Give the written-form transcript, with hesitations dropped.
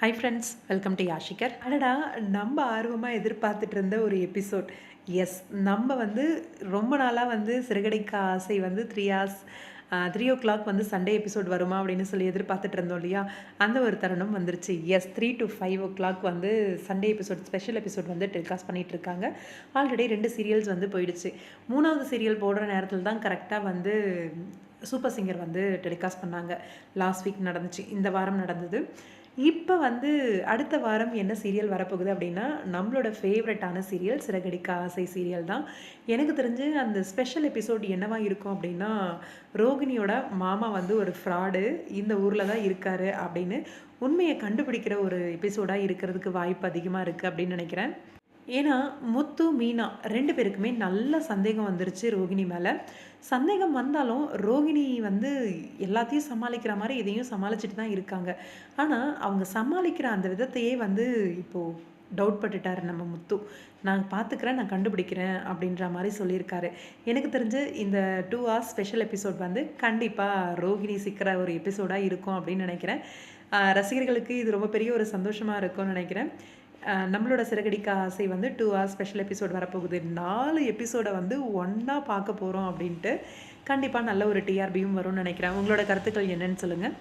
High friends, welcome to யாஷிகர். அடடா, நம்ம ஆர்வமாக எதிர்பார்த்துட்டு இருந்த ஒரு எபிசோட். எஸ், நம்ம வந்து ரொம்ப நாளாக வந்து சிறகடிக்க ஆசை வந்து 3 ஹார்ஸ் 3 o'clock வந்து சண்டே எபிசோட் வருமா அப்படின்னு சொல்லி எதிர்பார்த்துட்டு இருந்தோம் இல்லையா? அந்த ஒரு தருணம் வந்துருச்சு. எஸ், 3 to 5 o'clock வந்து சண்டே எபிசோட், ஸ்பெஷல் எபிசோட் வந்து டெலிகாஸ்ட் பண்ணிட்டு இருக்காங்க. ஆல்ரெடி 2 சீரியல்ஸ் வந்து போயிடுச்சு. 3வது சீரியல் போடுற நேரத்தில் தான் கரெக்டாக வந்து சூப்பர் சிங்கர் வந்து டெலிகாஸ்ட் பண்ணாங்க. லாஸ்ட் வீக் நடந்துச்சு, இந்த வாரம் நடந்தது. இப்போ வந்து அடுத்த வாரம் என்ன சீரியல் வரப்போகுது அப்படின்னா, நம்மளோட ஃபேவரட்டான சீரியல் சிறகடிக்க ஆசை சீரியல் தான். எனக்கு தெரிஞ்சு அந்த ஸ்பெஷல் எபிசோட் என்னவா இருக்கும் அப்படின்னா, ரோகிணியோட மாமா வந்து ஒரு ஃப்ராடு, இந்த ஊரில் தான் இருக்காரு அப்படின்னு உண்மையை கண்டுபிடிக்கிற ஒரு எபிசோடாக இருக்கிறதுக்கு வாய்ப்பு அதிகமாக இருக்குது அப்படின்னு நினைக்கிறேன். ஏன்னா முத்து, மீனா 2 பேருக்குமே நல்ல சந்தேகம் வந்துருச்சு ரோகிணி மேலே. சந்தேகம் வந்தாலும் ரோகிணி வந்து எல்லாத்தையும் சமாளிக்கிற மாதிரி இதையும் சமாளிச்சுட்டு தான் இருக்காங்க. ஆனால் அவங்க சமாளிக்கிற அந்த விதத்தையே வந்து இப்போது டவுட் பட்டுட்டார் நம்ம முத்து. நான் பார்த்துக்கிறேன், நான் கண்டுபிடிக்கிறேன் அப்படின்ற மாதிரி சொல்லியிருக்காரு. எனக்கு தெரிஞ்சு இந்த 2 hours ஸ்பெஷல் எபிசோட் வந்து கண்டிப்பாக ரோகிணி சிக்கிற ஒரு எபிசோடாக இருக்கும் அப்படின்னு நினைக்கிறேன். ரசிகர்களுக்கு இது ரொம்ப பெரிய ஒரு சந்தோஷமாக இருக்கும்னு நினைக்கிறேன். நம்மளோட சிறகடிக்க ஆசை வந்து 2 hours ஸ்பெஷல் எபிசோட் வரப்போகுது. 4 எபிசோடை வந்து ஒன்றா பார்க்க போகிறோம் அப்படின்ட்டு. கண்டிப்பாக நல்ல ஒரு டிஆர்பியும் வரும்னு நினைக்கிறேன். உங்களோட கருத்துக்கள் என்னன்னு சொல்லுங்கள்.